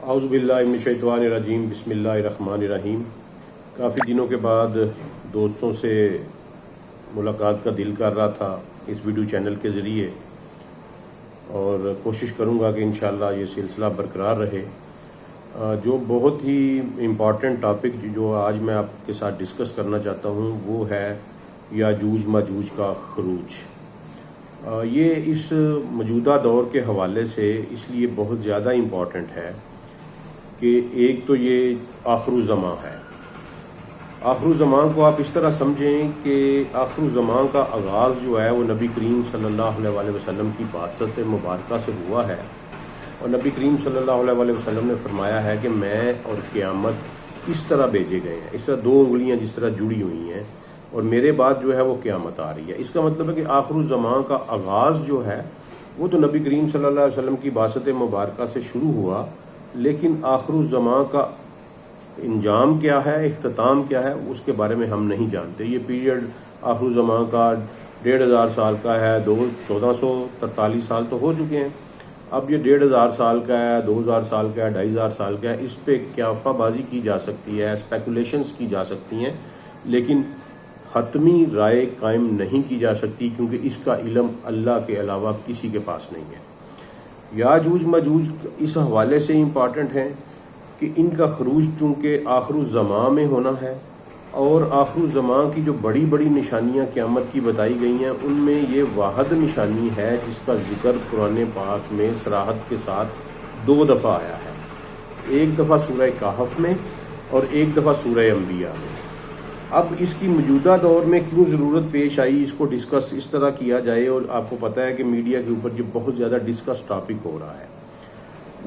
اعوذ باللہ من الشیطان الرجیم بسم اللہ الرحمن الرحیم۔ کافی دنوں کے بعد دوستوں سے ملاقات کا دل کر رہا تھا اس ویڈیو چینل کے ذریعے، اور کوشش کروں گا کہ انشاءاللہ یہ سلسلہ برقرار رہے۔ جو بہت ہی امپورٹنٹ ٹاپک جو آج میں آپ کے ساتھ ڈسکس کرنا چاہتا ہوں وہ ہے یاجوج ماجوج کا خروج۔ یہ اس موجودہ دور کے حوالے سے اس لیے بہت زیادہ امپورٹنٹ ہے کہ ایک تو یہ آخر الزمان ہے۔ آخر الزمان کو آپ اس طرح سمجھیں کہ آخر الزمان کا آغاز جو ہے وہ نبی کریم صلی اللہ علیہ وسلم کی بعثت مبارکہ سے ہوا ہے، اور نبی کریم صلی اللہ علیہ وسلم نے فرمایا ہے کہ میں اور قیامت اس طرح بھیجے گئے ہیں، اس طرح دو انگلیاں جس طرح جڑی ہوئی ہیں، اور میرے بعد جو ہے وہ قیامت آ رہی ہے۔ اس کا مطلب ہے کہ آخر الزمان کا آغاز جو ہے وہ تو نبی کریم صلی اللہ علیہ وسلم کی بعثت مبارکہ سے شروع ہوا، لیکن آخر الزمان کا انجام کیا ہے، اختتام کیا ہے، اس کے بارے میں ہم نہیں جانتے۔ یہ پیریڈ آخر الزمان کا 1500 سال کا ہے، 1443 سال تو ہو چکے ہیں، اب یہ 1500 سال کا ہے، 2000 سال کا ہے، 2500 سال کا ہے۔ اس پہ کیافہ بازی کی جا سکتی ہے، اسپیکولیشنز کی جا سکتی ہیں، لیکن حتمی رائے قائم نہیں کی جا سکتی، کیونکہ اس کا علم اللہ کے علاوہ کسی کے پاس نہیں ہے۔ یاجوج ماجوج اس حوالے سے امپارٹنٹ ہیں کہ ان کا خروج چونکہ آخر الزمان میں ہونا ہے، اور آخر الزمان کی جو بڑی بڑی نشانیاں قیامت کی بتائی گئی ہیں ان میں یہ واحد نشانی ہے جس کا ذکر قرآن پاک میں صراحت کے ساتھ 2 دفعہ آیا ہے، ایک دفعہ سورہ کہف میں اور ایک دفعہ سورہ انبیاء میں۔ اب اس کی موجودہ دور میں کیوں ضرورت پیش آئی اس کو ڈسکس اس طرح کیا جائے، اور آپ کو پتہ ہے کہ میڈیا کے اوپر یہ بہت زیادہ ڈسکس ٹاپک ہو رہا ہے۔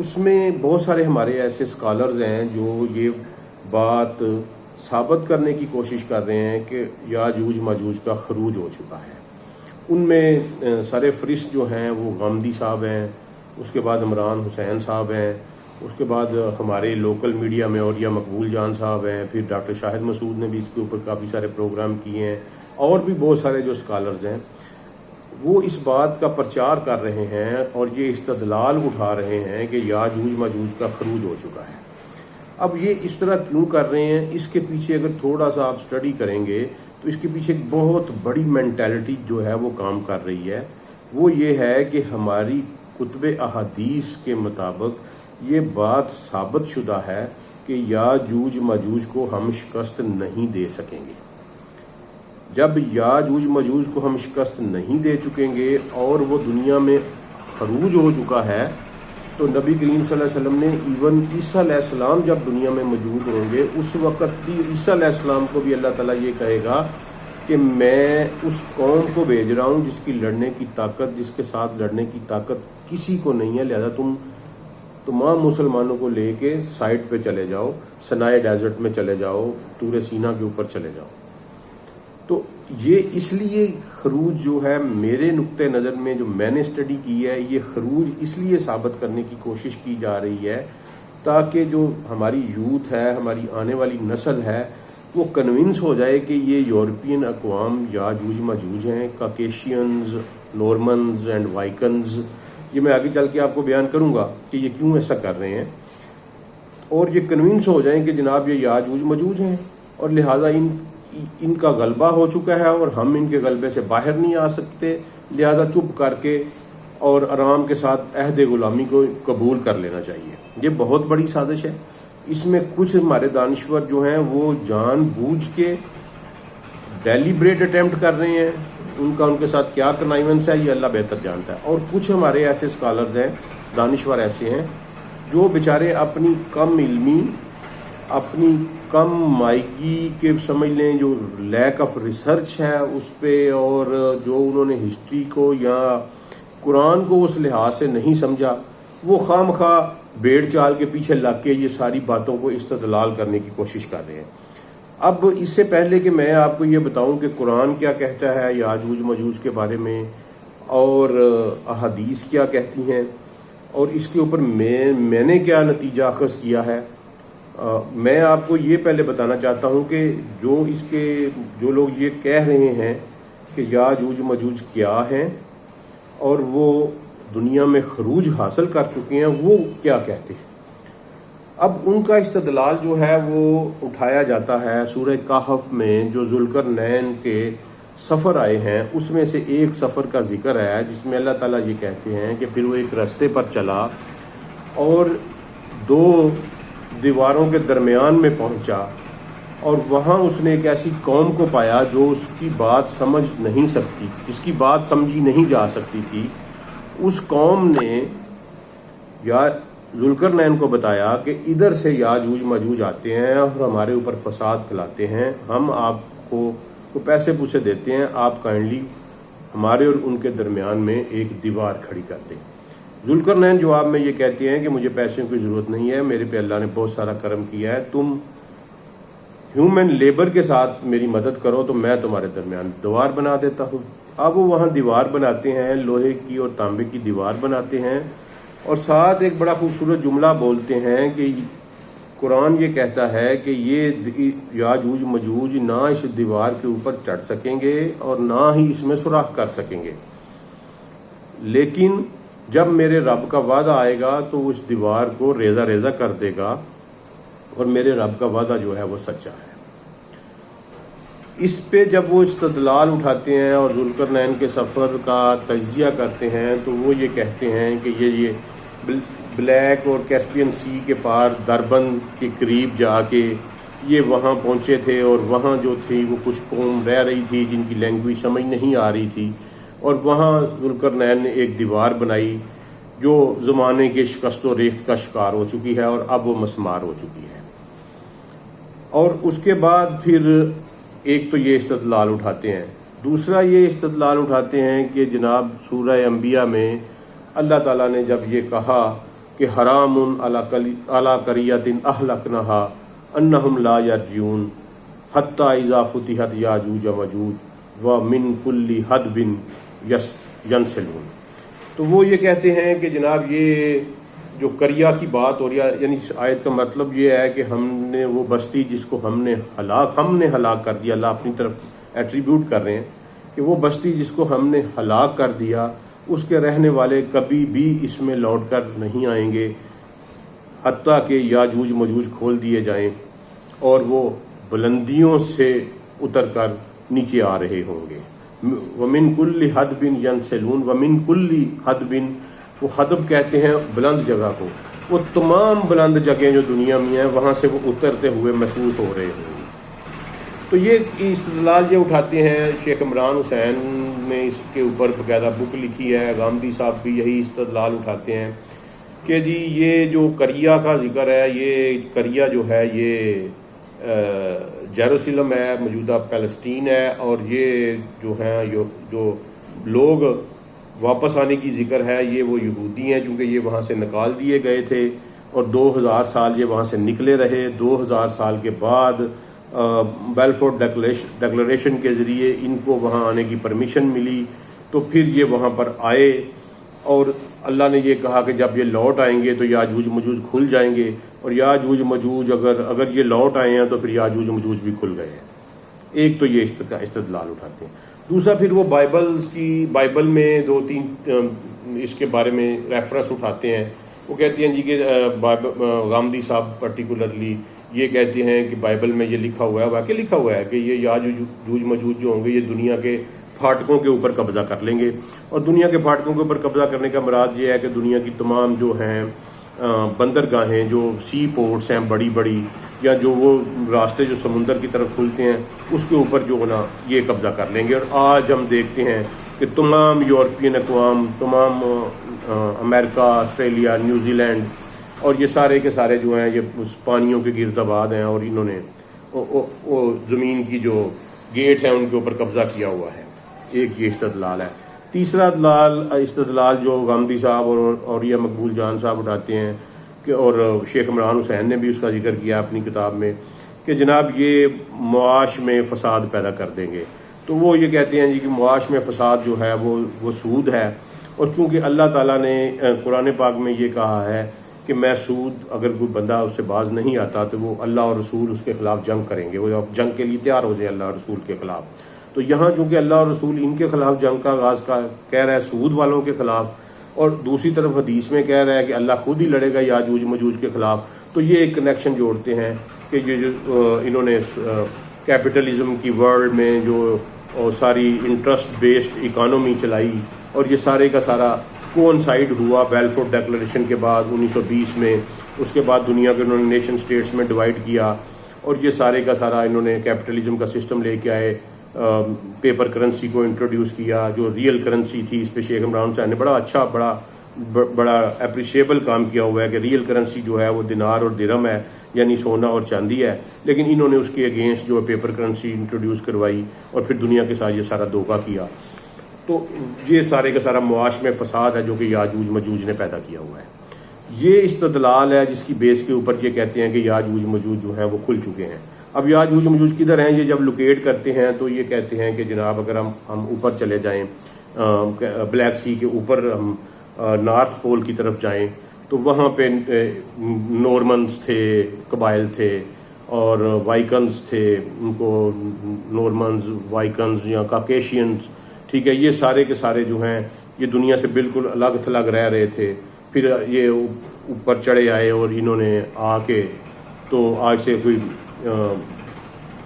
اس میں بہت سارے ہمارے ایسے اسکالرز ہیں جو یہ بات ثابت کرنے کی کوشش کر رہے ہیں کہ یاجوج ماجوج کا خروج ہو چکا ہے۔ ان میں سر فہرست جو ہیں وہ غامدی صاحب ہیں، اس کے بعد عمران حسین صاحب ہیں، اس کے بعد ہمارے لوکل میڈیا میں اوریا مقبول جان صاحب ہیں، پھر ڈاکٹر شاہد مسعود نے بھی اس کے اوپر کافی سارے پروگرام کیے ہیں، اور بھی بہت سارے جو اسکالرز ہیں وہ اس بات کا پرچار کر رہے ہیں اور یہ استدلال اٹھا رہے ہیں کہ یاجوج ماجوج کا خروج ہو چکا ہے۔ اب یہ اس طرح کیوں کر رہے ہیں، اس کے پیچھے اگر تھوڑا سا آپ سٹڈی کریں گے تو اس کے پیچھے ایک بہت بڑی مینٹیلٹی جو ہے وہ کام کر رہی ہے۔ وہ یہ ہے کہ ہماری کتب احادیث کے مطابق یہ بات ثابت شدہ ہے کہ یاجوج ماجوج کو ہم شکست نہیں دے سکیں گے۔ جب یاجوج ماجوج کو ہم شکست نہیں دے چکیں گے اور وہ دنیا میں خروج ہو چکا ہے، تو نبی کریم صلی اللہ علیہ وسلم نے ایون عیسیٰ علیہ السلام جب دنیا میں موجود ہوں گے اس وقت بھی عیسیٰ علیہ السلام کو بھی اللہ تعالیٰ یہ کہے گا کہ میں اس قوم کو بھیج رہا ہوں جس کی لڑنے کی طاقت، جس کے ساتھ لڑنے کی طاقت کسی کو نہیں ہے، لہذا تم تمام مسلمانوں کو لے کے سائٹ پہ چلے جاؤ، سنائے ڈیزرٹ میں چلے جاؤ، طور سینا کے اوپر چلے جاؤ۔ تو یہ اس لیے خروج جو ہے میرے نقطہ نظر میں جو میں نے اسٹڈی کی ہے، یہ خروج اس لیے ثابت کرنے کی کوشش کی جا رہی ہے تاکہ جو ہماری یوتھ ہے، ہماری آنے والی نسل ہے، وہ کنونس ہو جائے کہ یہ یورپین اقوام یاجوج ماجوج ہیں، کاکیشینز، نورمنز اینڈ وائکنز۔ یہ میں آگے چل کے آپ کو بیان کروں گا کہ یہ کیوں ایسا کر رہے ہیں، اور یہ کنونس ہو جائیں کہ جناب یہ یاجوج ماجوج ہیں، اور لہٰذا ان کا غلبہ ہو چکا ہے اور ہم ان کے غلبے سے باہر نہیں آ سکتے، لہذا چپ کر کے اور آرام کے ساتھ عہد غلامی کو قبول کر لینا چاہیے۔ یہ بہت بڑی سازش ہے۔ اس میں کچھ ہمارے دانشور جو ہیں وہ جان بوجھ کے ڈیلیبریٹ اٹیمپٹ کر رہے ہیں، ان کے ساتھ کیا کنائیونس ہے یہ اللہ بہتر جانتا ہے، اور کچھ ہمارے ایسے اسکالرز ہیں، دانشور ایسے ہیں جو بیچارے اپنی کم علمی، اپنی کم مائیگی کے سمجھ لیں، جو لیک آف ریسرچ ہے اس پہ، اور جو انہوں نے ہسٹری کو یا قرآن کو اس لحاظ سے نہیں سمجھا، وہ خواہ مخواہ بھیڑ چال کے پیچھے لگ کے یہ ساری باتوں کو استدلال کرنے کی کوشش کر رہے ہیں۔ اب اس سے پہلے کہ میں آپ کو یہ بتاؤں کہ قرآن کیا کہتا ہے یاجوج ماجوج کے بارے میں، اور احادیث کیا کہتی ہیں، اور اس کے اوپر میں نے کیا نتیجہ اخذ کیا ہے، میں آپ کو یہ پہلے بتانا چاہتا ہوں کہ جو لوگ یہ کہہ رہے ہیں کہ یاجوج ماجوج کیا ہیں اور وہ دنیا میں خروج حاصل کر چکے ہیں، وہ کیا کہتے ہیں۔ اب ان کا استدلال جو ہے وہ اٹھایا جاتا ہے سورہ کہف میں جو ذوالقرنین کے سفر آئے ہیں، اس میں سے ایک سفر کا ذکر ہے جس میں اللہ تعالیٰ یہ کہتے ہیں کہ پھر وہ ایک راستے پر چلا اور دو دیواروں کے درمیان میں پہنچا، اور وہاں اس نے ایک ایسی قوم کو پایا جو اس کی بات سمجھ نہیں سکتی، جس کی بات سمجھی نہیں جا سکتی تھی۔ اس قوم نے یا ذوالقرنین کو بتایا کہ ادھر سے یاجوج ماجوج آتے ہیں اور ہمارے اوپر فساد پھیلاتے ہیں، ہم آپ کو پیسے پوسے دیتے ہیں، آپ کائنڈلی ہمارے اور ان کے درمیان میں ایک دیوار کھڑی کر دیں۔ ذوالقرنین جواب میں یہ کہتے ہیں کہ مجھے پیسوں کی ضرورت نہیں ہے، میرے پہ اللہ نے بہت سارا کرم کیا ہے، تم ہیومن لیبر کے ساتھ میری مدد کرو تو میں تمہارے درمیان دیوار بنا دیتا ہوں۔ اب وہ وہاں دیوار بناتے ہیں، لوہے کی اور تانبے کی دیوار بناتے ہیں، اور ساتھ ایک بڑا خوبصورت جملہ بولتے ہیں کہ قرآن یہ کہتا ہے کہ یہ یاجوج مجوج نہ اس دیوار کے اوپر چڑھ سکیں گے اور نہ ہی اس میں سوراخ کر سکیں گے، لیکن جب میرے رب کا وعدہ آئے گا تو وہ اس دیوار کو ریزہ ریزہ کر دے گا، اور میرے رب کا وعدہ جو ہے وہ سچا ہے۔ اس پہ جب وہ استدلال اٹھاتے ہیں اور ذوالقرنین کے سفر کا تجزیہ کرتے ہیں تو وہ یہ کہتے ہیں کہ یہ بلیک اور کیسپین سی کے پار دربند کے قریب جا کے یہ وہاں پہنچے تھے، اور وہاں جو تھی وہ کچھ قوم رہ رہی تھی جن کی لینگویج سمجھ نہیں آ رہی تھی، اور وہاں ذوالقرنین نے ایک دیوار بنائی جو زمانے کے شکست و ریخت کا شکار ہو چکی ہے اور اب وہ مسمار ہو چکی ہے۔ اور اس کے بعد پھر ایک تو یہ استدلال اٹھاتے ہیں، دوسرا یہ استدلال اٹھاتے ہیں کہ جناب سورہ انبیاء میں اللہ تعالیٰ نے جب یہ کہا کہ حرام علی قریۃ اہلکناها انہم لا یرجعون حتی اذا فتحت یاجوج وماجوج ومن کل حدب ینسلون، تو وہ یہ کہتے ہیں کہ جناب یہ جو قریہ کی بات ہو رہی ہے، یعنی اس آیت کا مطلب یہ ہے کہ ہم نے وہ بستی جس کو ہم نے ہلاک کر دیا، اللہ اپنی طرف ایٹریبیوٹ کر رہے ہیں کہ وہ بستی جس کو ہم نے ہلاک کر دیا اس کے رہنے والے کبھی بھی اس میں لوٹ کر نہیں آئیں گے حتیٰ کہ یاجوج ماجوج کھول دیے جائیں اور وہ بلندیوں سے اتر کر نیچے آ رہے ہوں گے۔ ومن کل حدب ینسلون، ومن کل حدب، وہ حدب کہتے ہیں بلند جگہ کو، وہ تمام بلند جگہیں جو دنیا میں ہیں وہاں سے وہ اترتے ہوئے محسوس ہو رہے ہوں گے۔ تو یہ استدلال یہ اٹھاتے ہیں، شیخ عمران حسین نے اس کے اوپر باقاعدہ بک لکھی ہے، غامدی صاحب بھی یہی استدلال اٹھاتے ہیں کہ جی یہ جو قریہ کا ذکر ہے، یہ قریہ جو ہے یہ جیروسلم ہے، موجودہ فلسطین ہے، اور یہ جو ہیں جو لوگ واپس آنے کی ذکر ہے یہ وہ یہودی ہیں، چونکہ یہ وہاں سے نکال دیے گئے تھے اور 2000 سال یہ وہاں سے نکلے رہے۔ 2000 سال کے بعد بیلفور ڈکلریشن کے ذریعے ان کو وہاں آنے کی پرمیشن ملی، تو پھر یہ وہاں پر آئے، اور اللہ نے یہ کہا کہ جب یہ لوٹ آئیں گے تو یاجوج ماجوج کھل جائیں گے، اور یاجوج ماجوج اگر یہ لوٹ آئے ہیں تو پھر یاجوج ماجوج بھی کھل گئے ہیں۔ ایک تو یہ استدلال اٹھاتے ہیں۔ دوسرا پھر وہ بائبل میں 2-3 اس کے بارے میں ریفرنس اٹھاتے ہیں، وہ کہتے ہیں جی کہ غامدی صاحب پرٹیکولرلی یہ کہتے ہیں کہ بائبل میں یہ لکھا ہوا ہے، واقعی لکھا ہوا ہے کہ یہ یاجوج ماجوج جو ہوں گے یہ دنیا کے پھاٹکوں کے اوپر قبضہ کر لیں گے، اور دنیا کے پھاٹکوں کے اوپر قبضہ کرنے کا مراد یہ ہے کہ دنیا کی تمام جو ہیں بندرگاہیں، جو سی پورٹس ہیں بڑی بڑی، یا جو وہ راستے جو سمندر کی طرف کھلتے ہیں اس کے اوپر جو ہے نا یہ قبضہ کر لیں گے۔ اور آج ہم دیکھتے ہیں کہ تمام یورپین اقوام، تمام امریکہ، آسٹریلیا، نیوزی لینڈ اور یہ سارے کے سارے جو ہیں یہ پانیوں کے گرد آباد ہیں، اور انہوں نے وہ زمین کی جو گیٹ ہیں ان کے اوپر قبضہ کیا ہوا ہے۔ ایک یہ استدلال ہے۔ تیسرا استدلال جو غامدی صاحب اور یہ مقبول جان صاحب اٹھاتے ہیں کہ، اور شیخ عمران حسین نے بھی اس کا ذکر کیا اپنی کتاب میں، کہ جناب یہ معاش میں فساد پیدا کر دیں گے۔ تو وہ یہ کہتے ہیں جی کہ معاش میں فساد جو ہے وہ سود ہے، اور چونکہ اللہ تعالیٰ نے قرآن پاک میں یہ کہا ہے کہ میں سود، اگر کوئی بندہ اس سے باز نہیں آتا تو وہ اللہ اور رسول اس کے خلاف جنگ کریں گے، وہ جنگ کے لیے تیار ہو جائے اللہ اور رسول کے خلاف۔ تو یہاں چونکہ اللہ اور رسول ان کے خلاف جنگ کا آغاز کہہ رہا ہے سود والوں کے خلاف، اور دوسری طرف حدیث میں کہہ رہا ہے کہ اللہ خود ہی لڑے گا یاجوج ماجوج کے خلاف، تو یہ ایک کنیکشن جوڑتے ہیں کہ یہ جو انہوں نے کیپٹلزم کی ورلڈ میں جو ساری انٹرسٹ بیسڈ اکانومی چلائی، اور یہ سارے کا سارا کوانسائڈ ہوا بیلفور ڈیکلریشن کے بعد 1920 میں. اس کے بعد دنیا کے انہوں نے نیشن سٹیٹس میں ڈیوائیڈ کیا، اور یہ سارے کا سارا انہوں نے کیپٹلزم کا سسٹم لے کے آئے، پیپر کرنسی کو انٹروڈیوس کیا جو ریئل کرنسی تھی. اس پہ شیخ عمران صاحب نے بڑا اچھا بڑا اپریشیبل کام کیا ہوا ہے کہ ریئل کرنسی جو ہے وہ دینار اور درہم ہے، یعنی سونا اور چاندی ہے، لیکن انہوں نے اس کے اگینسٹ جو پیپر کرنسی انٹروڈیوس کروائی اور پھر دنیا کے ساتھ یہ سارا دھوکہ کیا. تو یہ سارے کا سارا معاش میں فساد ہے جو کہ یاجوج مجوج نے پیدا کیا ہوا ہے. یہ استدلال ہے جس کی بیس کے اوپر یہ کہتے ہیں کہ یاجوج مجوج جو ہیں وہ کھل چکے ہیں. اب یاجوج مجوج کدھر ہیں؟ یہ جب لوکیٹ کرتے ہیں تو یہ کہتے ہیں کہ جناب اگر ہم اوپر چلے جائیں، بلیک سی کے اوپر ہم نارتھ پول کی طرف جائیں تو وہاں پہ نورمنز تھے، قبائل تھے، اور وائکنز تھے، ان کو نورمنز، وائکنز یا کاکیشینز، ٹھیک ہے، یہ سارے کے سارے جو ہیں یہ دنیا سے بالکل الگ تھلگ رہ رہے تھے. پھر یہ اوپر چڑھے آئے اور انہوں نے آ کے، تو آج سے کوئی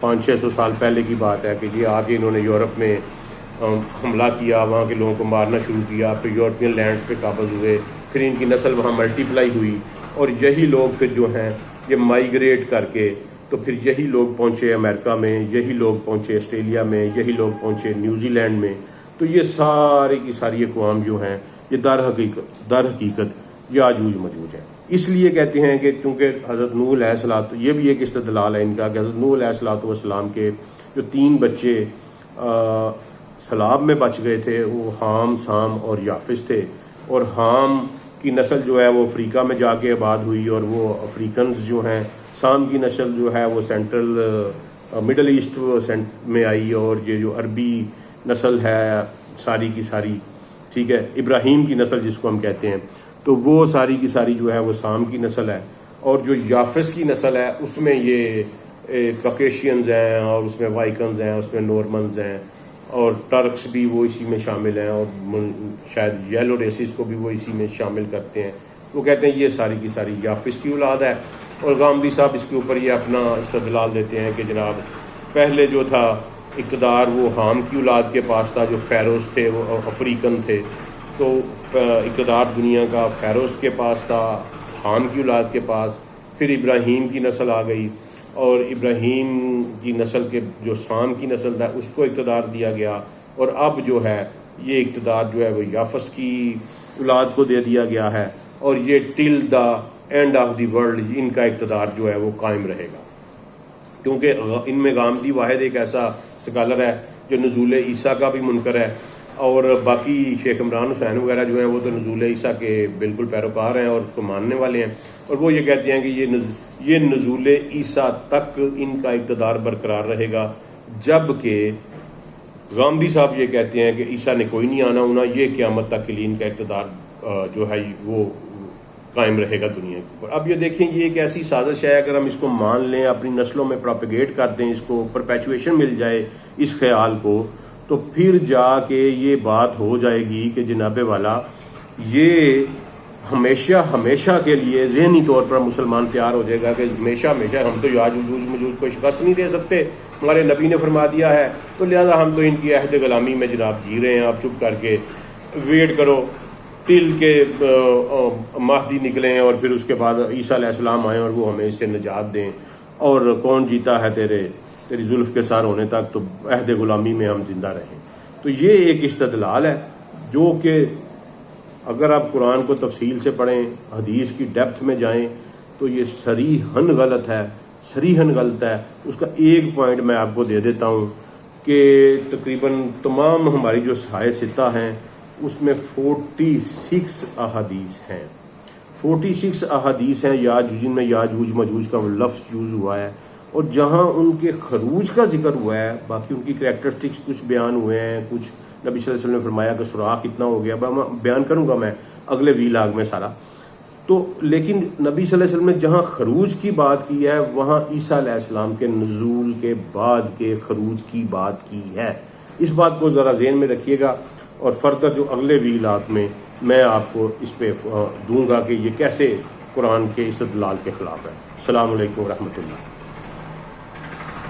500-600 سال پہلے کی بات ہے کہ یہ آ کے انہوں نے یورپ میں حملہ کیا، وہاں کے لوگوں کو مارنا شروع کیا، پھر یورپین لینڈز پہ قابض ہوئے، پھر ان کی نسل وہاں ملٹیپلائی ہوئی، اور یہی لوگ پھر جو ہیں یہ مائیگریٹ کر کے تو پھر یہی لوگ پہنچے امریکہ میں، یہی لوگ پہنچے آسٹریلیا میں، یہی لوگ پہنچے نیوزی لینڈ میں. تو یہ ساری کی ساری اقوام جو ہیں یہ در حقیقت یاجوج مجوج ہیں. اس لیے کہتے ہیں کہ کیونکہ حضرت نوح علیہ السلام، یہ بھی ایک استدلال ہے ان کا کہ حضرت نوح علیہ السلام کے جو 3 بچے سیلاب میں بچ گئے تھے وہ حام، سام اور یافس تھے، اور حام کی نسل جو ہے وہ افریقہ میں جا کے آباد ہوئی، اور وہ افریقنز جو ہیں، سام کی نسل جو ہے وہ سینٹرل مڈل ایسٹ میں آئی، اور یہ جو عربی نسل ہے ساری کی ساری، ٹھیک ہے، ابراہیم کی نسل جس کو ہم کہتے ہیں، تو وہ ساری کی ساری جو ہے وہ سام کی نسل ہے. اور جو یافس کی نسل ہے اس میں یہ کاکیشینز ہیں، اور اس میں وائکنز ہیں، اس میں نورمنز ہیں، اور ٹرکس بھی وہ اسی میں شامل ہیں، اور شاید یلو ریسز کو بھی وہ اسی میں شامل کرتے ہیں. وہ کہتے ہیں یہ ساری کی ساری یافس کی اولاد ہے. اور غامدی صاحب اس کے اوپر یہ اپنا استدلال دیتے ہیں کہ جناب پہلے جو تھا اقتدار وہ حام کی اولاد کے پاس تھا، جو فیروز تھے وہ افریقن تھے، تو اقتدار دنیا کا فیروز کے پاس تھا، حام کی اولاد کے پاس. پھر ابراہیم کی نسل آ گئی، اور ابراہیم کی نسل کے جو سام کی نسل تھا اس کو اقتدار دیا گیا، اور اب جو ہے یہ اقتدار جو ہے وہ یافس کی اولاد کو دے دیا گیا ہے، اور یہ till the end of the world ان کا اقتدار جو ہے وہ قائم رہے گا. کیونکہ ان میں غامدی واحد ایک ایسا سکالر ہے جو نزول عیسیٰ کا بھی منکر ہے، اور باقی شیخ عمران حسین وغیرہ جو ہیں وہ تو نزول عیسیٰ کے بالکل پیروکار ہیں اور اس کو ماننے والے ہیں، اور وہ یہ کہتے ہیں کہ یہ نزول عیسیٰ تک ان کا اقتدار برقرار رہے گا. جب کہ غامدی صاحب یہ کہتے ہیں کہ عیسیٰ نے کوئی نہیں آنا ہونا، یہ قیامت تک کے لیے ان کا اقتدار جو ہے وہ قائم رہے گا دنیا کے اوپر. اب یہ دیکھیں یہ ایک ایسی سازش ہے، اگر ہم اس کو مان لیں، اپنی نسلوں میں پروپیگیٹ کر دیں، اس کو پرپیچویشن مل جائے اس خیال کو، تو پھر جا کے یہ بات ہو جائے گی کہ جناب والا یہ ہمیشہ کے لیے ذہنی طور پر مسلمان تیار ہو جائے گا کہ ہمیشہ ہم تو یاجوج مجوج کو شکست نہیں دے سکتے، ہمارے نبی نے فرما دیا ہے، تو لہذا ہم تو ان کی عہد غلامی میں جناب جی رہے ہیں، آپ چپ کر کے ویٹ کرو تل کے مہدی نکلیں، اور پھر اس کے بعد عیسیٰ علیہ السلام آئیں اور وہ ہمیں اس سے نجات دیں، اور کون جیتا ہے تیری زلف کے سار ہونے تک، تو عہد غلامی میں ہم زندہ رہیں. تو یہ ایک استدلال ہے جو کہ اگر آپ قرآن کو تفصیل سے پڑھیں، حدیث کی ڈیپتھ میں جائیں، تو یہ صریحاً غلط ہے. اس کا ایک پوائنٹ میں آپ کو دے دیتا ہوں کہ تقریباً تمام ہماری جو سائے ستہ ہیں اس میں 46 احادیث ہیں. 46 احادیث ہیں جن میں یاجوج مجوج کا لفظ یوز ہوا ہے، اور جہاں ان کے خروج کا ذکر ہوا ہے، باقی ان کی کریکٹرسٹکس کچھ بیان ہوئے ہیں، کچھ نبی صلی اللہ علیہ وسلم نے فرمایا کہ سوراخ اتنا ہو گیا، بیان کروں گا میں اگلے ویلاگ میں سارا. تو لیکن نبی صلی اللہ علیہ وسلم نے جہاں خروج کی بات کی ہے وہاں عیسیٰ علیہ السلام کے نزول کے بعد کے خروج کی بات کی ہے. اس بات کو ذرا ذہن میں رکھیے گا، اور فردر جو اگلے ویلاگ میں آپ کو اس پہ دوں گا کہ یہ کیسے قرآن کے استدلال کے خلاف ہے۔ السلام علیکم ورحمۃ اللہ۔